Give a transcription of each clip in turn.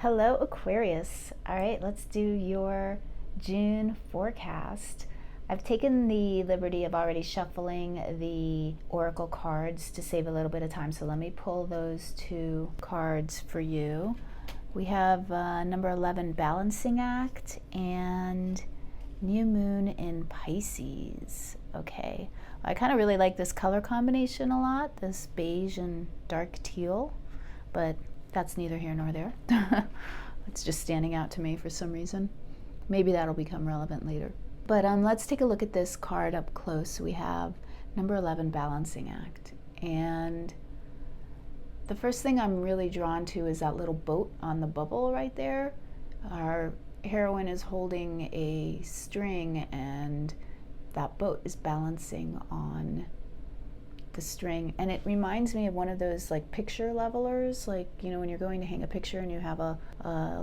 Hello, Aquarius. All right, let's do your June forecast. I've taken the liberty of already shuffling the oracle cards to save a little bit of time, so let me pull those two cards for you. We have number 11, Balancing Act, and New Moon in Pisces. Okay, I kind of really like this color combination a lot, this beige and dark teal, but that's neither here nor there. It's just standing out to me for some reason. Maybe that'll become relevant later. But let's take a look at this card up close. We have number 11, Balancing Act. And the first thing I'm really drawn to is that little boat on the bubble right there. Our heroine is holding a string, and that boat is balancing on the string, and it reminds me of one of those like picture levelers, like, you know, when you're going to hang a picture and you have a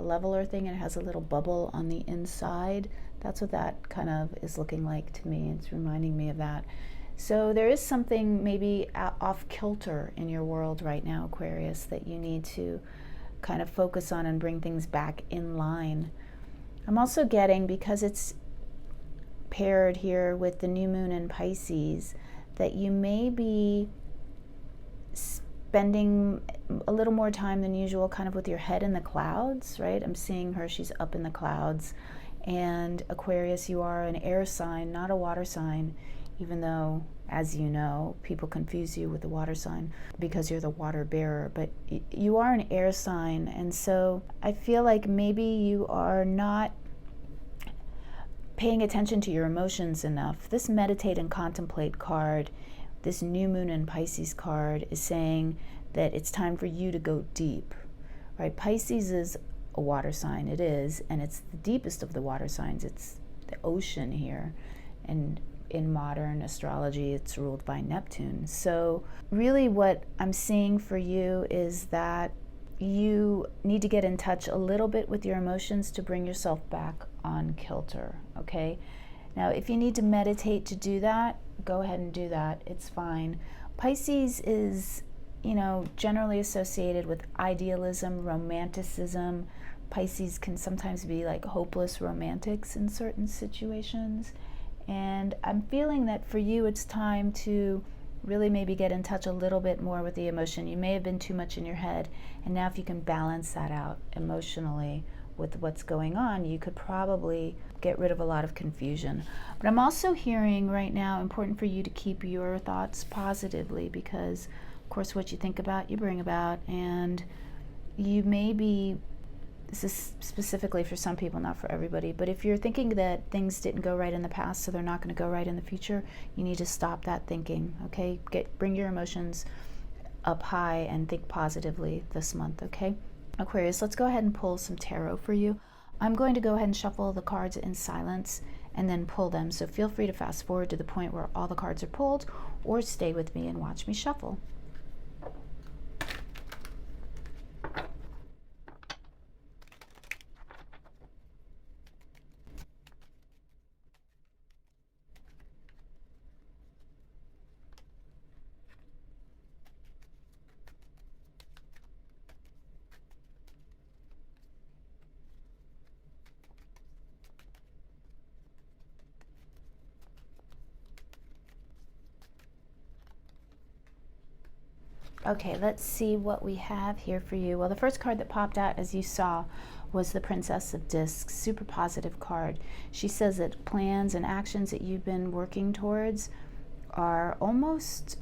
leveler thing and it has a little bubble on the inside. That's what that kind of is looking like to me. It's reminding me of that. So there is something maybe off kilter in your world right now, Aquarius, that you need to kind of focus on and bring things back in line. I'm also getting, because it's paired here with the new moon in Pisces, that you may be spending a little more time than usual kind of with your head in the clouds, right? I'm seeing her, she's up in the clouds. And Aquarius, you are an air sign, not a water sign, even though, as you know, people confuse you with the water sign because you're the water bearer, but you are an air sign. And so I feel like maybe you are not paying attention to your emotions enough. This meditate and contemplate card, this new moon in Pisces card, is saying that it's time for you to go deep, right? Pisces is a water sign, it is, and it's the deepest of the water signs. It's the ocean here, and in modern astrology it's ruled by Neptune. So really what I'm seeing for you is that you need to get in touch a little bit with your emotions to bring yourself back on kilter, okay? Now, if you need to meditate to do that, go ahead and do that. It's fine. Pisces is, you know, generally associated with idealism, romanticism. Pisces can sometimes be like hopeless romantics in certain situations. And I'm feeling that for you, it's time to really maybe get in touch a little bit more with the emotion. You may have been too much in your head, and now if you can balance that out emotionally with what's going on, you could probably get rid of a lot of confusion. But I'm also hearing right now, important for you to keep your thoughts positively, because of course what you think about, you bring about, and you may be, this is specifically for some people, not for everybody, but if you're thinking that things didn't go right in the past, so they're not going to go right in the future, you need to stop that thinking, okay? Bring your emotions up high and think positively this month, okay? Aquarius, let's go ahead and pull some tarot for you. I'm going to go ahead and shuffle the cards in silence and then pull them, so feel free to fast forward to the point where all the cards are pulled, or stay with me and watch me shuffle. Okay, let's see what we have here for you. Well, the first card that popped out, as you saw, was the Princess of Discs, super positive card. She says that plans and actions that you've been working towards are almost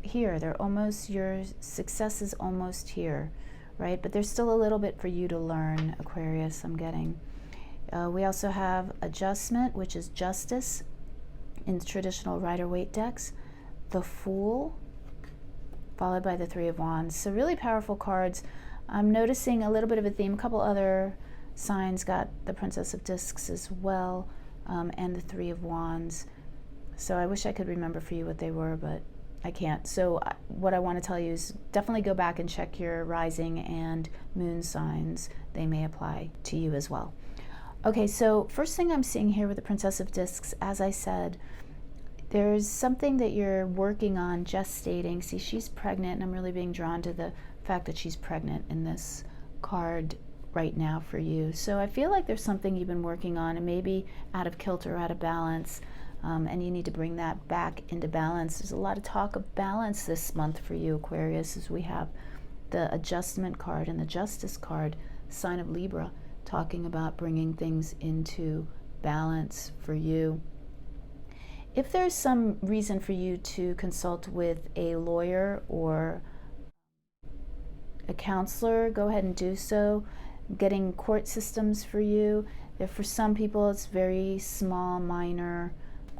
here. They're almost, your success is almost here, right? But there's still a little bit for you to learn, Aquarius, I'm getting. We also have Adjustment, which is justice in traditional Rider-Waite decks. The Fool, followed by the Three of Wands. So really powerful cards. I'm noticing a little bit of a theme. A couple other signs got the Princess of Discs as well, and the Three of Wands. So I wish I could remember for you what they were, but I can't. So what I want to tell you is definitely go back and check your rising and moon signs. They may apply to you as well. Okay, so first thing I'm seeing here with the Princess of Discs, as I said, there's something that you're working on, gestating. See, she's pregnant, and I'm really being drawn to the fact that she's pregnant in this card right now for you. So I feel like there's something you've been working on and maybe out of kilter, out of balance, and you need to bring that back into balance. There's a lot of talk of balance this month for you, Aquarius, as we have the Adjustment card and the Justice card, sign of Libra, talking about bringing things into balance for you. If there's some reason for you to consult with a lawyer or a counselor, go ahead and do so. Getting court systems for you. For some people, it's very small, minor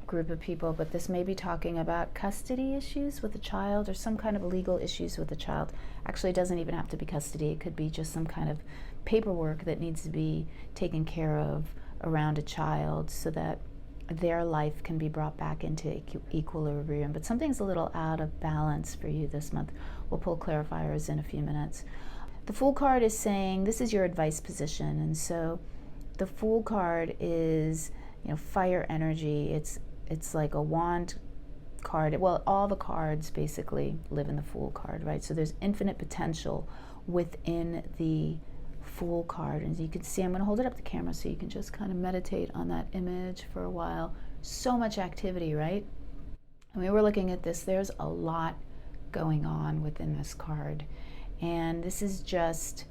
group of people, but this may be talking about custody issues with a child or some kind of legal issues with a child. Actually, it doesn't even have to be custody. It could be just some kind of paperwork that needs to be taken care of around a child so that their life can be brought back into equilibrium. But something's a little out of balance for you this month. We'll pull clarifiers in a few minutes. The Fool card is saying this is your advice position, and so the Fool card is, fire energy. It's like a wand card. Well, all the cards basically live in the Fool card, right? So there's infinite potential within the Fool card. And you can see, I'm going to hold it up to the camera so you can just kind of meditate on that image for a while. So much activity, right? And we were looking at this. There's a lot going on within this card. And this is just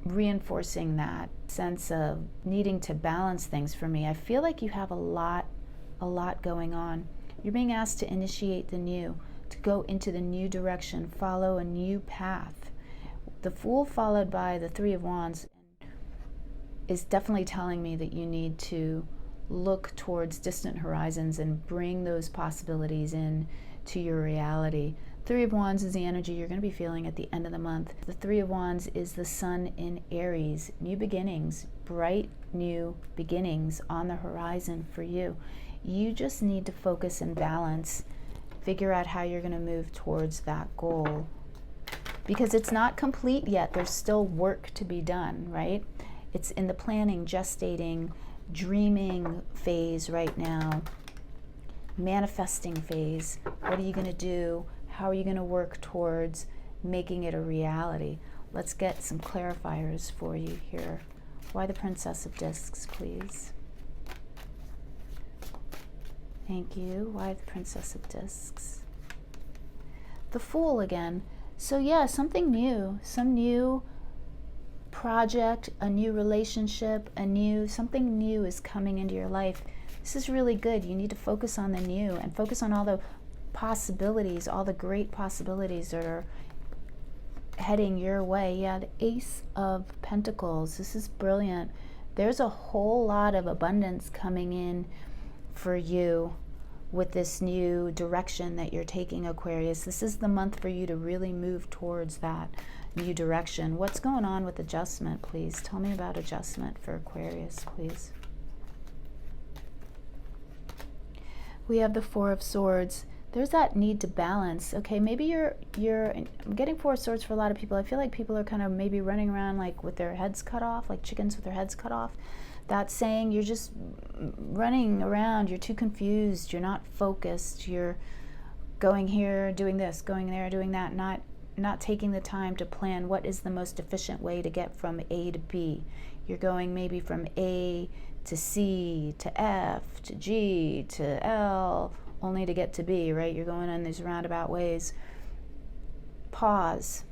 reinforcing that sense of needing to balance things for me. I feel like you have a lot going on. You're being asked to initiate the new, to go into the new direction, follow a new path. The Fool followed by the Three of Wands is definitely telling me that you need to look towards distant horizons and bring those possibilities in to your reality. Three of Wands is the energy you're going to be feeling at the end of the month. The Three of Wands is the sun in Aries. New beginnings, bright new beginnings on the horizon for you. You just need to focus and balance, figure out how you're going to move towards that goal. Because it's not complete yet. There's still work to be done, right? It's in the planning, gestating, dreaming phase right now, manifesting phase. What are you going to do? How are you going to work towards making it a reality? Let's get some clarifiers for you here. Why the Princess of Discs, please? Thank you. Why the Princess of Discs? The Fool again. So yeah, something new, some new project, a new relationship, something new is coming into your life. This is really good. You need to focus on the new and focus on all the possibilities, all the great possibilities that are heading your way. Yeah, the Ace of Pentacles. This is brilliant. There's a whole lot of abundance coming in for you with this new direction that you're taking, Aquarius. This is the month for you to really move towards that new direction. What's going on with adjustment, please? Tell me about adjustment for Aquarius, please. We have the Four of Swords. There's that need to balance. Okay, maybe I'm getting Four of Swords for a lot of people. I feel like people are kind of maybe running around like with their heads cut off, like chickens with their heads cut off. That's saying you're just running around, you're too confused, you're not focused, you're going here, doing this, going there, doing that, not taking the time to plan what is the most efficient way to get from A to B. You're going maybe from A to C to F to G to L, only to get to B, right? You're going in these roundabout ways. Pause,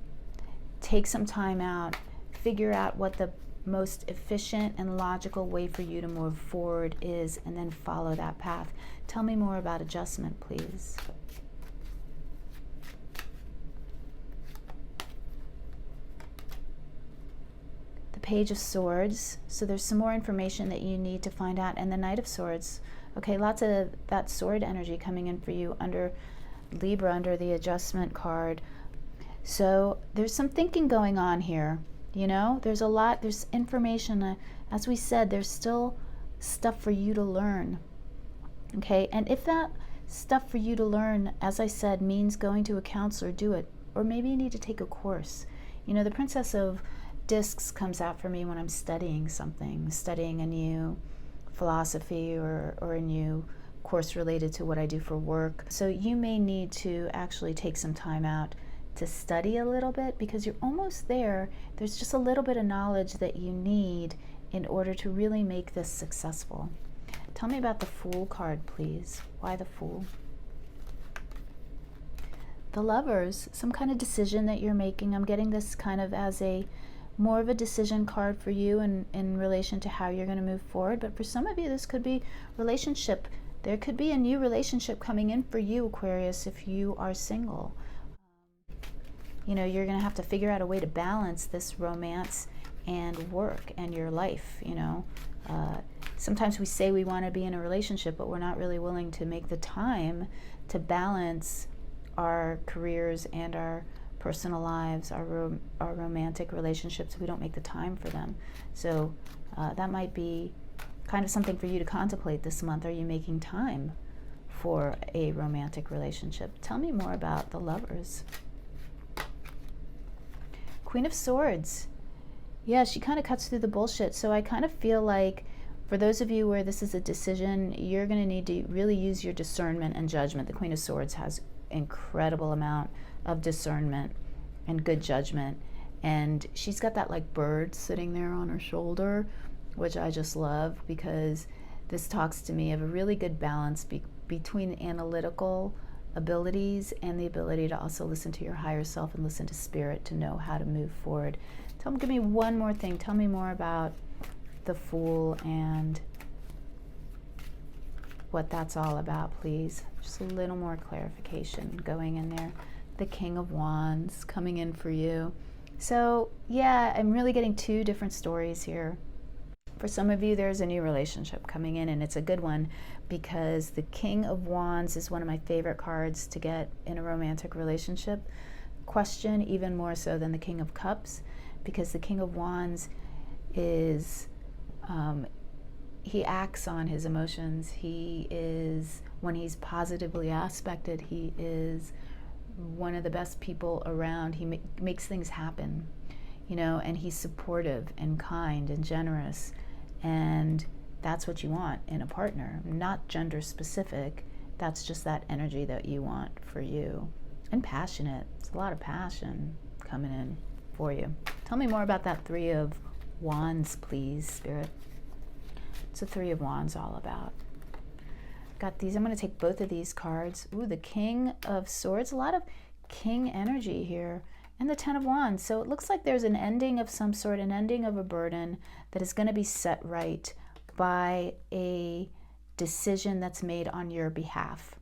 take some time out, figure out what the most efficient and logical way for you to move forward is, and then follow that path. Tell me more about adjustment, please. The Page of Swords. So there's some more information that you need to find out. And the Knight of Swords. Okay, lots of that sword energy coming in for you under Libra, under the adjustment card. So there's some thinking going on here. There's a lot, there's information. As we said, there's still stuff for you to learn. Okay, and if that stuff for you to learn, as I said, means going to a counselor, do it. Or maybe you need to take a course. The Princess of Discs comes out for me when I'm studying something, studying a new philosophy or a new course related to what I do for work. So you may need to actually take some time out to study a little bit, because you're almost there. There's just a little bit of knowledge that you need in order to really make this successful. Tell me about the Fool card, please. Why the Fool? The Lovers, some kind of decision that you're making. I'm getting this kind of as a more of a decision card for you in relation to how you're going to move forward. But for some of you, this could be relationship. There could be a new relationship coming in for you, Aquarius, if you are single. You know, you're going to have to figure out a way to balance this romance and work and your life, you know. Sometimes we say we want to be in a relationship, but we're not really willing to make the time to balance our careers and our personal lives, our romantic relationships. We don't make the time for them. So that might be kind of something for you to contemplate this month. Are you making time for a romantic relationship? Tell me more about the Lovers. Queen of Swords. Yeah, she kind of cuts through the bullshit. So I kind of feel like for those of you where this is a decision, you're going to need to really use your discernment and judgment. The Queen of Swords has incredible amount of discernment and good judgment, and she's got that like bird sitting there on her shoulder, which I just love, because this talks to me of a really good balance between analytical abilities and the ability to also listen to your higher self and listen to spirit to know how to move forward. Give me one more thing. Tell me more about the Fool and what that's all about, please. Just a little more clarification going in there. The King of Wands coming in for you. So yeah, I'm really getting two different stories here. For some of you, there's a new relationship coming in, and it's a good one, because the King of Wands is one of my favorite cards to get in a romantic relationship question, even more so than the King of Cups, because the King of Wands is he acts on his emotions. He is, when he's positively aspected, he is one of the best people around. He makes things happen, you know, and he's supportive and kind and generous. And that's what you want in a partner, not gender specific. That's just that energy that you want for you. And passionate. It's a lot of passion coming in for you. Tell me more about that Three of Wands, please, Spirit. What's the Three of Wands all about? Got these. I'm going to take both of these cards. Ooh, the King of Swords. A lot of king energy here. And the Ten of Wands. So it looks like there's an ending of some sort, an ending of a burden that is going to be set right by a decision that's made on your behalf.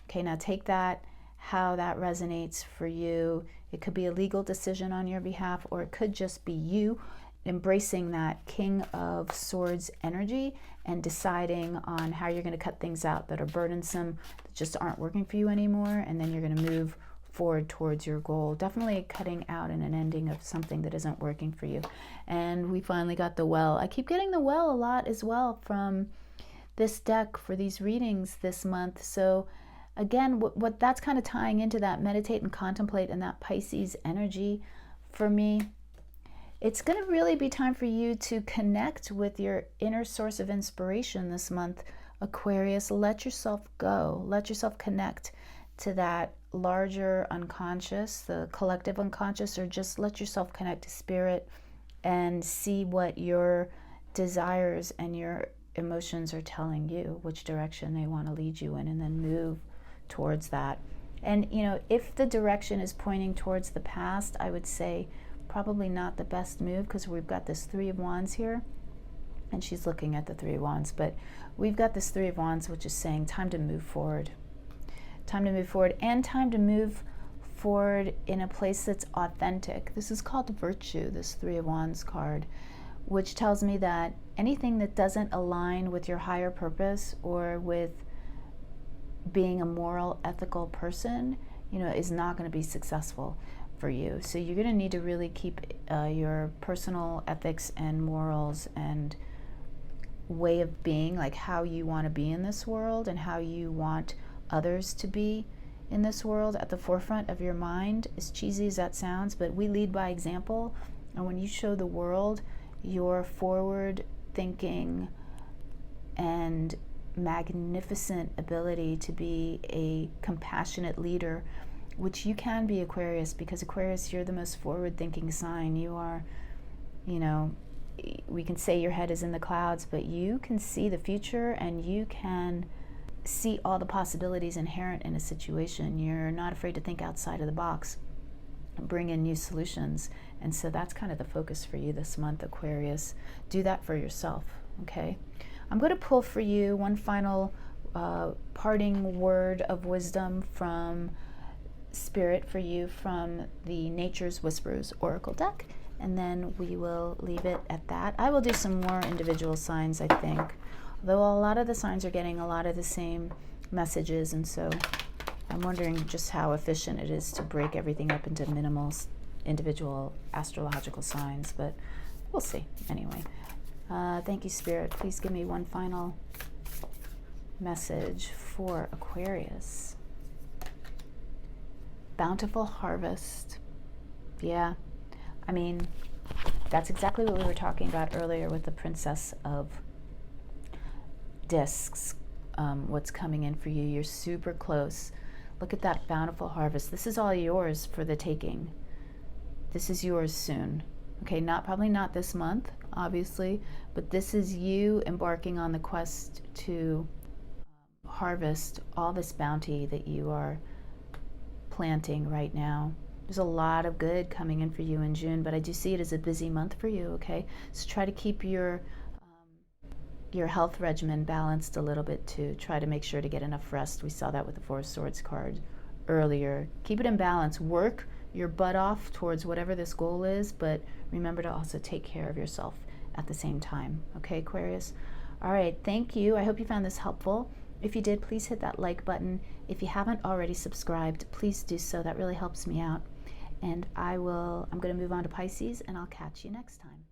Okay, now take that, how that resonates for you. It could be a legal decision on your behalf, or it could just be you embracing that King of Swords energy and deciding on how you're going to cut things out that are burdensome, that just aren't working for you anymore, and then you're going to move forward towards your goal. Definitely cutting out and an ending of something that isn't working for you. And we finally got the Well. I keep getting the Well a lot as well from this deck for these readings this month. So again, what that's kind of tying into that meditate and contemplate and that Pisces energy for me. It's going to really be time for you to connect with your inner source of inspiration this month, Aquarius. Let yourself go. Let yourself connect to that larger unconscious, the collective unconscious, or just let yourself connect to spirit and see what your desires and your emotions are telling you, which direction they want to lead you in, and then move towards that. And, you know, if the direction is pointing towards the past, I would say probably not the best move, because we've got this Three of Wands here, and she's looking at the Three of Wands, but we've got this Three of Wands, which is saying time to move forward. Time to move forward, and time to move forward in a place that's authentic. This is called virtue, this Three of Wands card, which tells me that anything that doesn't align with your higher purpose or with being a moral, ethical person, you know, is not going to be successful for you. So you're going to need to really keep your personal ethics and morals and way of being, like how you want to be in this world and how you want others to be in this world, at the forefront of your mind. As cheesy as that sounds, but we lead by example. And when you show the world your forward thinking and magnificent ability to be a compassionate leader which you can be, Aquarius, because Aquarius, you're the most forward-thinking sign. You are, you know, we can say your head is in the clouds, but you can see the future and you can see all the possibilities inherent in a situation. You're not afraid to think outside of the box, bring in new solutions. And so that's kind of the focus for you this month, Aquarius. Do that for yourself, okay? I'm going to pull for you one final parting word of wisdom from Spirit for you from the Nature's Whisperers Oracle deck, and then we will leave it at that. I will do some more individual signs, I think, although a lot of the signs are getting a lot of the same messages, and so I'm wondering just how efficient it is to break everything up into minimal individual astrological signs, but we'll see. Anyway, thank you, Spirit. Please give me one final message for Aquarius. Bountiful harvest. Yeah, I mean, that's exactly what we were talking about earlier with the Princess of Discs. What's coming in for you. You're super close. Look at that bountiful harvest. This is all yours for the taking. This is yours soon. Okay, probably not this month, obviously, but this is you embarking on the quest to harvest all this bounty that you are planting right now. There's a lot of good coming in for you in June, but I do see it as a busy month for you, okay? So try to keep your health regimen balanced a little bit too. Try to make sure to get enough rest. We saw that with the Four of Swords card earlier. Keep it in balance. Work your butt off towards whatever this goal is, but remember to also take care of yourself at the same time, okay, Aquarius? All right, thank you. I hope you found this helpful. If you did, please hit that like button. If you haven't already subscribed, please do so. That really helps me out. And I'm going to move on to Pisces, and I'll catch you next time.